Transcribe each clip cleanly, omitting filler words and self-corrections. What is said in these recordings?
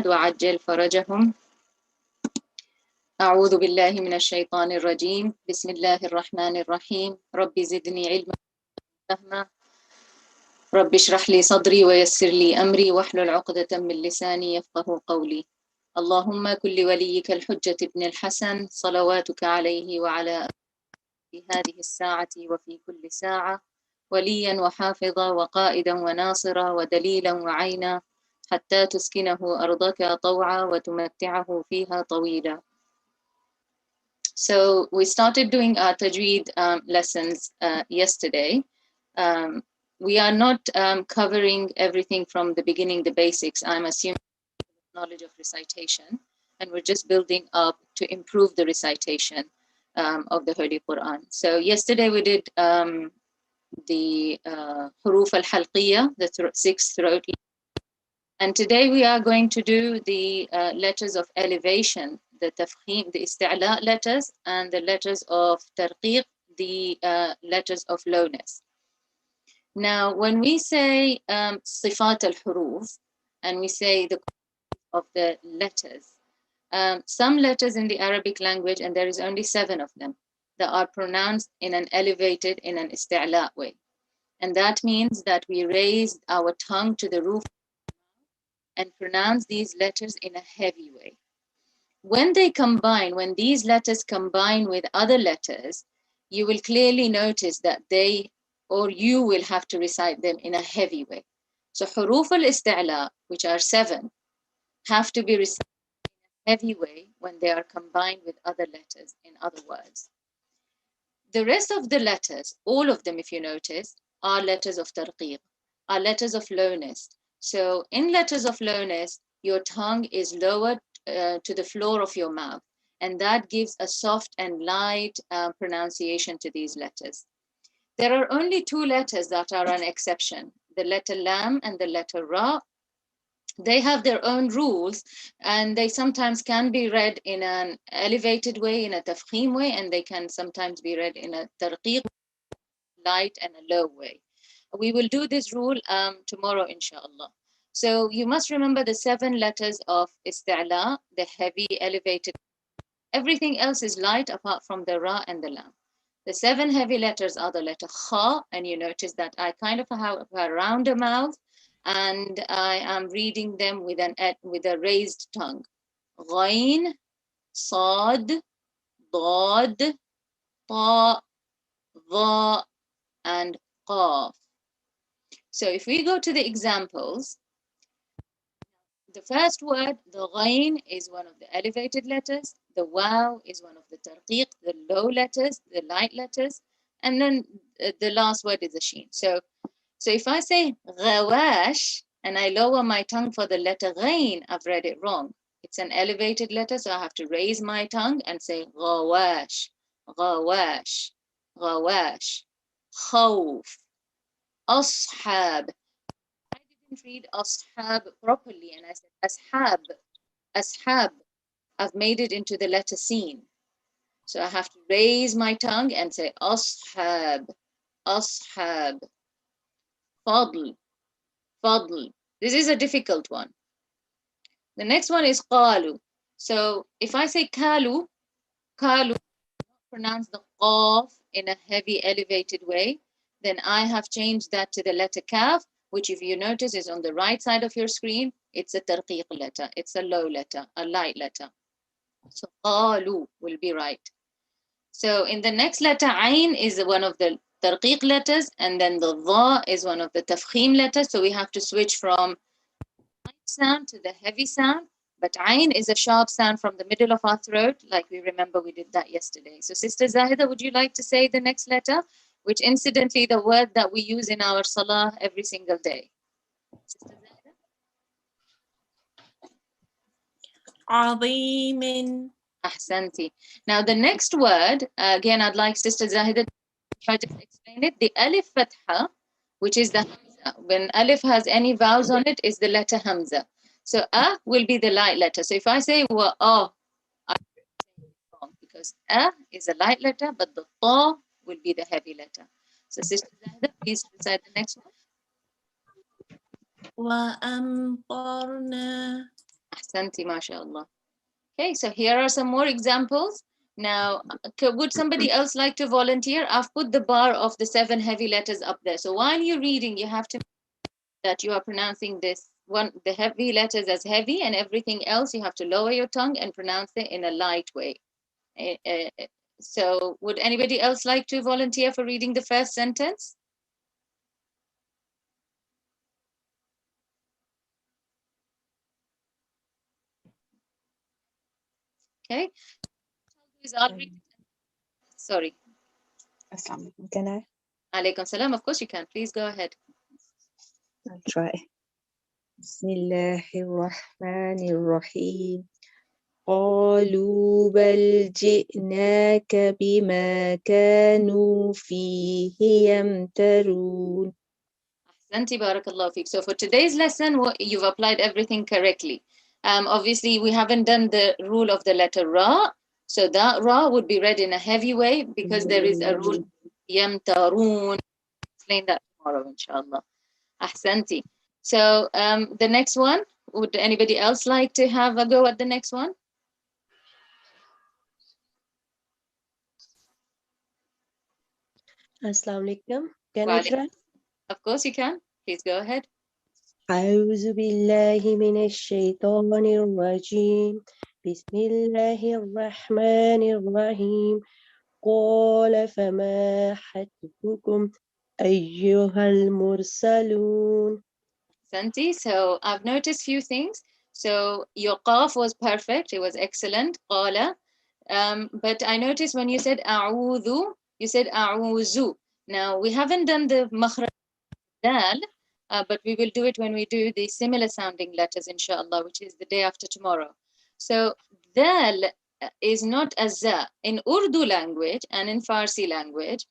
وعجل فرجهم. أعوذ بالله من الشيطان الرجيم. بسم الله الرحمن الرحيم. رب زدني علما فهما. رب اشرح لي صدري ويسر لي أمري واحلل عقدة من لساني يفقه قولي. اللهم كل وليك الحجة ابن الحسن صلواتك عليه وعلى في هذه الساعة وفي كل ساعة وليا وحافظا وقائدا وناصرا ودليلا وعينا حتى تسكنه أرضك طوعا وتمتعه فيها طويلا. So we started doing our Tajweed lessons yesterday. We are not covering everything from the beginning, the basics. I'm assuming knowledge of recitation, and we're just building up to improve the recitation of the Holy Quran. So yesterday we did the huruf al-halqiyya, the six throat, and today we are going to do the letters of elevation, the Tafkheem, the isti'la letters, and the letters of Tarqeeq, the letters of lowness. Now, when we say sifat al-huruf, and we say the of the letters, some letters in the Arabic language, and there is only 7 of them, that are pronounced in an elevated, in an isti'la way. And that means that we raise our tongue to the roof and pronounce these letters in a heavy way. When they combine, when these letters combine with other letters, you will clearly notice that they, or you will have to recite them in a heavy way. So huruf al-isti'la, which are 7, have to be recited in a heavy way when they are combined with other letters, in other words. The rest of the letters, all of them, if you notice, are letters of tarqeeq, are letters of lowness. So in letters of lowness, your tongue is lowered to the floor of your mouth, and that gives a soft and light pronunciation to these letters. There are only 2 letters that are an exception, the letter lam and the letter ra. They have their own rules, and they sometimes can be read in an elevated way, in a tafkheem way, and they can sometimes be read in a tarqeeq, light and a low way. We will do this rule tomorrow, inshallah. So you must remember the 7 letters of isti'la, the heavy, elevated. Everything else is light apart from the ra and the lam. The 7 heavy letters are the letter kha, and you notice that I kind of have a rounder mouth, and I am reading them with a raised tongue. Ghain, sad, dad, ta, dha, and qaf. So if we go to the examples, the first word, the ghain, is one of the elevated letters. The waw is one of the tarqeeq, the low letters, the light letters. And then the last word is the sheen. So if I say ghawash, and I lower my tongue for the letter ghain, I've read it wrong. It's an elevated letter, so I have to raise my tongue and say ghawash, ghawash, ghawash, khawf, ashab. Read ashab properly, and I said ashab, ashab. I've made it into the letter sin, so I have to raise my tongue and say ashab, ashab. Fadl, fadl. This is a difficult one. The next one is qalu. So if I say kalu, kalu, pronounce the qaf in a heavy elevated way, then I have changed that to the letter kaf, which if you notice is on the right side of your screen. It's a tarqeeq letter. It's a low letter, a light letter. So qalu will be right. So in the next letter, ayn is one of the tarqeeq letters, and then the dha is one of the tafkheem letters. So we have to switch from light sound to the heavy sound. But ayn is a sharp sound from the middle of our throat, like we remember we did that yesterday. So Sister Zahida, would you like to say the next letter? Which incidentally, the word that we use in our salah every single day. Sister Zahida? Azimin. Ahsanti. Now the next word, again, I'd like Sister Zahida to try to explain it. The alif fatha, which is the hamza. When alif has any vowels on it, is the letter hamza. So will be the light letter. So if I say wa I'm wrong, because is a light letter, but the ta will be the heavy letter. So Sister Zahida, please recite the next one. Wa amtarna. Ahsanti, mashallah. Okay, so here are some more examples. Now, would somebody else like to volunteer? I've put the bar of the 7 heavy letters up there. So while you're reading, you have to make that you are pronouncing this one, the heavy letters as heavy, and everything else you have to lower your tongue and pronounce it in a light way. So would anybody else like to volunteer for reading the first sentence? Okay. Sorry. Assalamualaikum. Can I? Alaikum salam. Of course you can. Please go ahead. I'll try. Bismillahirrahmanirrahim. قالوا بل جئناك بما كانوا فيه يمترون. Ahsanti, barakallahu feek. So for today's lesson, you've applied everything correctly. Obviously, we haven't done the rule of the letter Ra. So that Ra would be read in a heavy way because there is a rule, Yamtarun. Explain that tomorrow, inshallah. Ahsanti. So the next one, would anybody else like to have a go at the next one? Assalamualaikum. Can I try? Of course you can. Please go ahead. أعوذ بالله من الشيطان الرجيم. بسم الله الرحمن الرحيم. قال فما حتبكم أيها المرسلون. Santi, so I've noticed few things. So your qaf was perfect. It was excellent. Qala. But I noticed when you said a'udhu, you said a'uzu. Now we haven't done the makhraj dal, but we will do it when we do the similar sounding letters, inshallah, which is the day after tomorrow. So dal is not a za. In Urdu language and in Farsi language,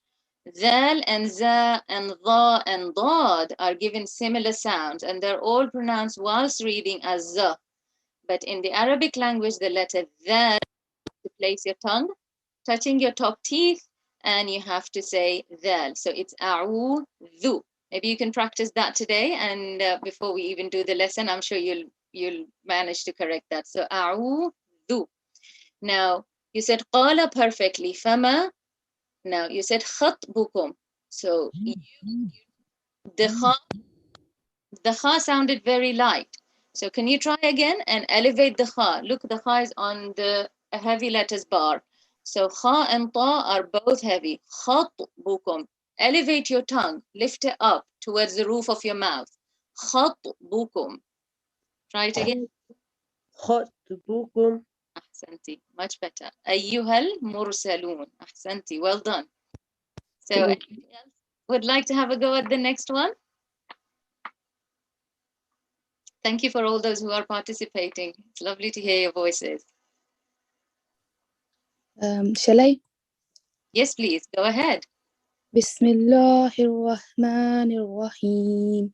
Zal and za and dha and dad are given similar sounds, and they're all pronounced whilst reading as za. But in the Arabic language, the letter dha, to place your tongue, touching your top teeth, and you have to say dhal. So it's a'udhu. Maybe you can practice that today, and before we even do the lesson, I'm sure you'll manage to correct that. So a'udhu. Now you said qala perfectly. Fama. Now you said khatbukum. So the kha sounded very light. So can you try again and elevate the kha? Look, the kha is on the heavy letters bar. So kha and ta are both heavy. Khatbukum. Elevate your tongue. Lift it up towards the roof of your mouth. Khatbukum. Try it again. خطبكم. Ahsanti. Much better. Ayyuhal mursalun. Ahsanti. Well done. So anybody else would like to have a go at the next one? Thank you for all those who are participating. It's lovely to hear your voices. Shall I? Yes, please, go ahead. Bismillahirrahmanirrahim.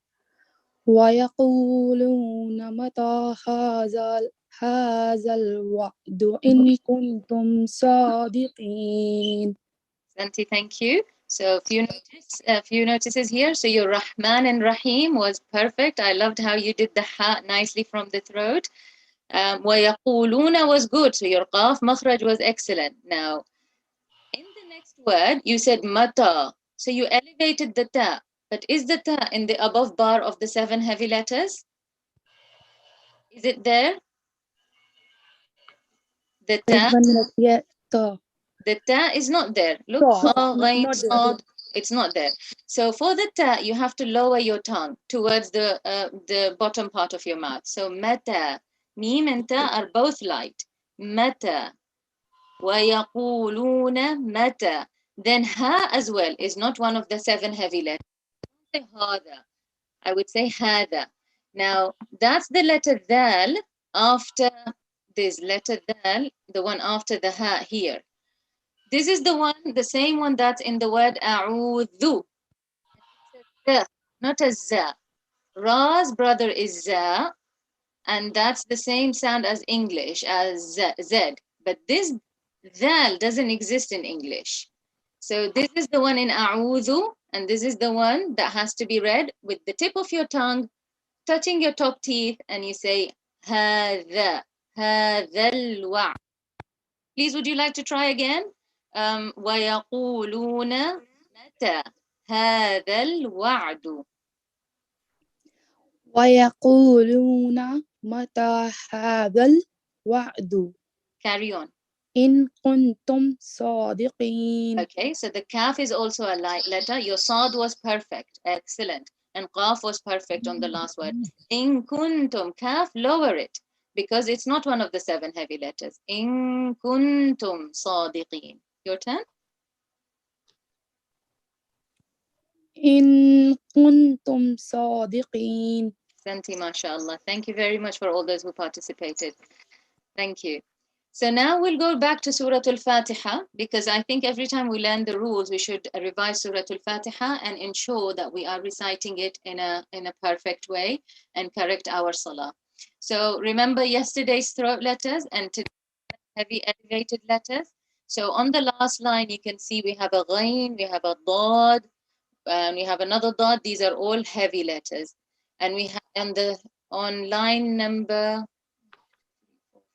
ويقولون متى هذا الوعد إن كنتم صادقين. Santi, thank you. So a few notices here. So your Rahman and Rahim was perfect. I loved how you did the ha nicely from the throat. وَيَقُولُونَ was good. So your qaf makhraj was excellent. Now, in the next word, you said mata. So you elevated the ta. But is the ta in the above bar of the 7 heavy letters? Is it there? The ta? Yeah, ta. The ta is not there. Look, it's not there. So for the ta, you have to lower your tongue towards the bottom part of your mouth. So mata, mim and ta are both light. Mata, wa yaquluna mata. Then ha as well is not one of the 7 heavy letters. I would say hada. Now that's the letter dal after this letter dal, the one after the ha here. This is the same one that's in the word a'udhu. Not a za. Ra's brother is za, and that's the same sound as English, as z. But this zal doesn't exist in English. So this is the one in a'udhu, and this is the one that has to be read with the tip of your tongue, touching your top teeth, and you say هذا الوعد. Please, would you like to try again? ويقولون متى هذا الوعد. ويقولون متى هذا الوعد Carry on. إن كنتم صادقين. Okay, so the kaf is also a light letter. Your sad was perfect. Excellent. And qaf was perfect on the last word. In kuntum, kaf, lower it because it's not one of the 7 heavy letters. In kuntum sadiqeen. Your turn. إن كنتم صادقين. Santi, mashallah. Thank you very much for all those who participated. Thank you. So now we'll go back to Surah Al-Fatiha because I think every time we learn the rules, we should revise Surah Al-Fatiha and ensure that we are reciting it in a perfect way and correct our salah. So remember yesterday's throat letters and today's heavy elevated letters. So on the last line, you can see we have a ghain, we have a dad, and we have another dad. These are all heavy letters. And we have on line number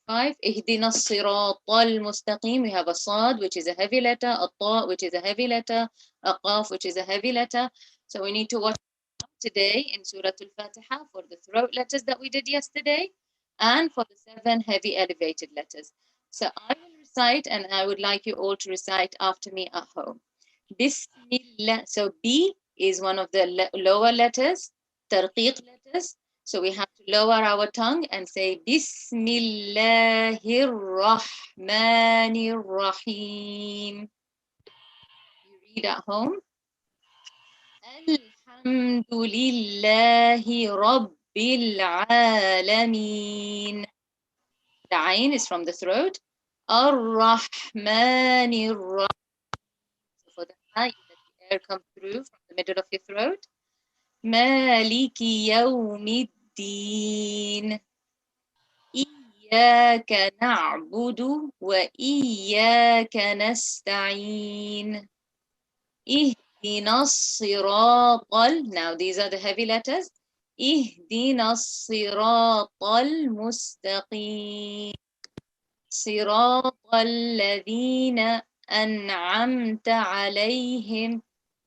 5, اهدنا الصراط المستقيم. We have a sad, which is a heavy letter, a ta, which is a heavy letter, a qaf, which is a heavy letter. So we need to watch today in Surah Al-Fatiha for the throat letters that we did yesterday and for the 7 heavy elevated letters. So I will recite and I would like you all to recite after me at home. Bismillah. So B is one of the lower letters, Tarqeeq letters. So we have to lower our tongue and say Bismillahir Rahmanir Rahim. You read at home. Alhamdulillahi Rabbil Alameen. The ayn is from the throat. Ar-Rahmanir Rahim. So for the ha, you let the air come through from the middle of your throat. Maliki Yawmiddin. إياك نعبد وإياك نستعين اهدنا الصراط. Now these are the heavy letters. اهدنا الصراط المستقيم صراط الذين أنعمت عليهم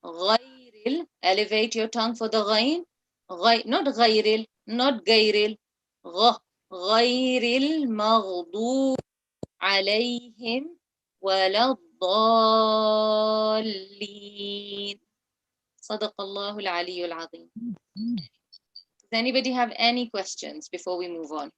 غير elevate your tongue for the غين not غير not غير غير المغضوب عليهم ولا الضالين. صدق الله العلي العظيم. Does anybody have any questions before we move on?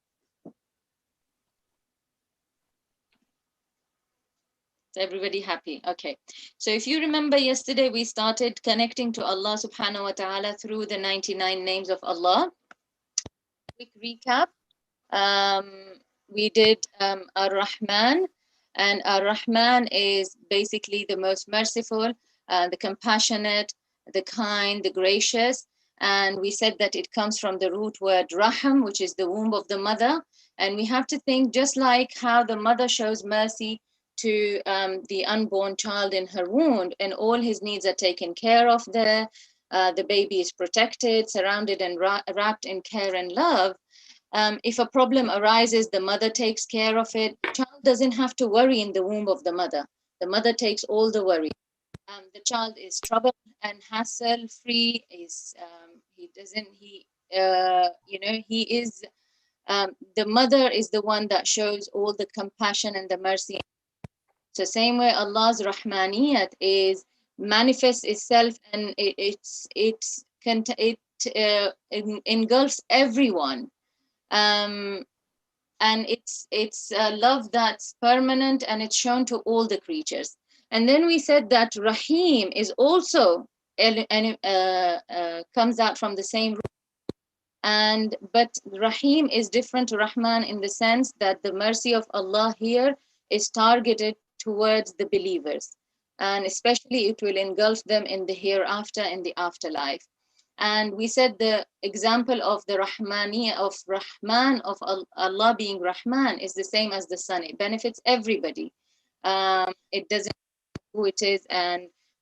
Is everybody happy? Okay. So if you remember yesterday, we started connecting to Allah subhanahu wa ta'ala through the 99 names of Allah. Quick recap. We did Ar-Rahman, and Ar-Rahman is basically the most merciful, the compassionate, the kind, the gracious. And we said that it comes from the root word Raham, which is the womb of the mother. And we have to think just like how the mother shows mercy to the unborn child in her womb, and all his needs are taken care of there. The baby is protected, surrounded and wrapped in care and love. If a problem arises, the mother takes care of it. The child doesn't have to worry in the womb of the mother. The mother takes all the worry. The child is trouble and hassle free. The mother is the one that shows all the compassion and the mercy. So same way Allah's Rahmaniyat is manifests itself, and it engulfs everyone. And it's a love that's permanent, and it's shown to all the creatures. And then we said that Rahim is also comes out from the same root. But Rahim is different to Rahman in the sense that the mercy of Allah here is targeted towards the believers, and especially it will engulf them in the hereafter, in the afterlife. And we said the example of the Rahmani of Rahman, of Allah being Rahman, is the same as the sun. It benefits everybody. It doesn't matter who it is.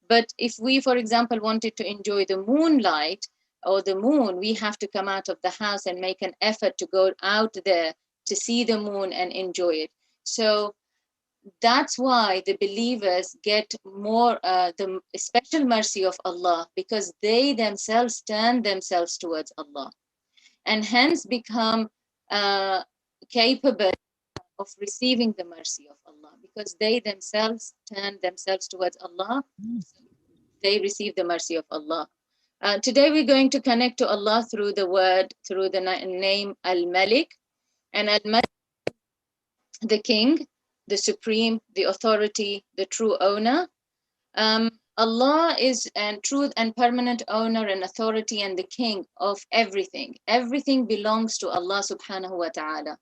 But if we, for example, wanted to enjoy the moonlight, or the moon, we have to come out of the house and make an effort to go out there to see the moon and enjoy it. So that's why the believers get more the special mercy of Allah, because they themselves turn themselves towards Allah, and hence become capable of receiving the mercy of Allah, because they themselves turn themselves towards Allah. They receive the mercy of Allah. Today we're going to connect to Allah through the name Al-Malik. And Al-Malik, the king, the supreme, the authority, the true owner. Allah is a truth and permanent owner and authority and the king of everything. Everything belongs to Allah subhanahu wa ta'ala.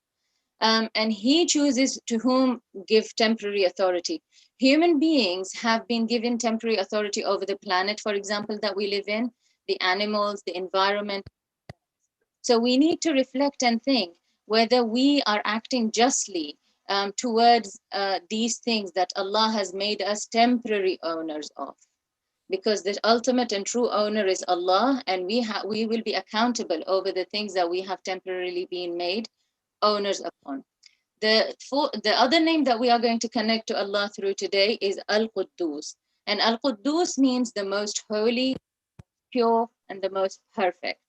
And he chooses to whom give temporary authority. Human beings have been given temporary authority over the planet, for example, that we live in, the animals, the environment. So we need to reflect and think whether we are acting justly towards these things that Allah has made us temporary owners of. Because the ultimate and true owner is Allah, and we will be accountable over the things that we have temporarily been made owners upon. The other name that we are going to connect to Allah through today is Al-Quddus. And Al-Quddus means the most holy, pure, and the most perfect.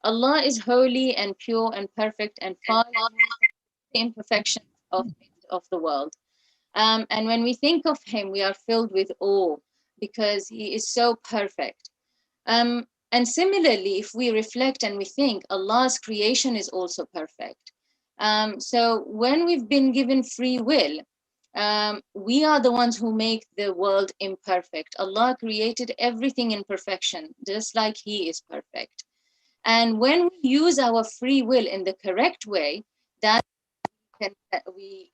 Allah is holy and pure and perfect and far from the imperfections of the world. And when we think of him, we are filled with awe because he is so perfect. And similarly, if we reflect and we think, Allah's creation is also perfect. So when we've been given free will, we are the ones who make the world imperfect. Allah created everything in perfection, just like he is perfect. And when we use our free will in the correct way, that we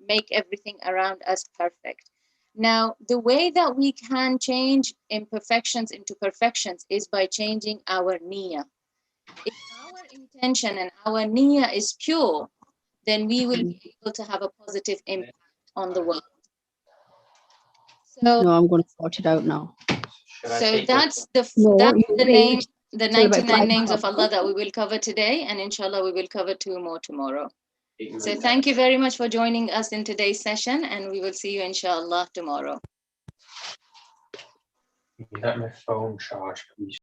make everything around us perfect. Now, the way that we can change imperfections into perfections is by changing our niyyah. If our intention and our niyyah is pure, then we will be able to have a positive impact on the world. So, No, I'm going to sort it out now. So that's the name, the 99 names of Allah that we will cover today, and inshallah we will cover 2 more tomorrow. So thank you very much for joining us in today's session, and we will see you inshallah tomorrow. Let my phone charge, please.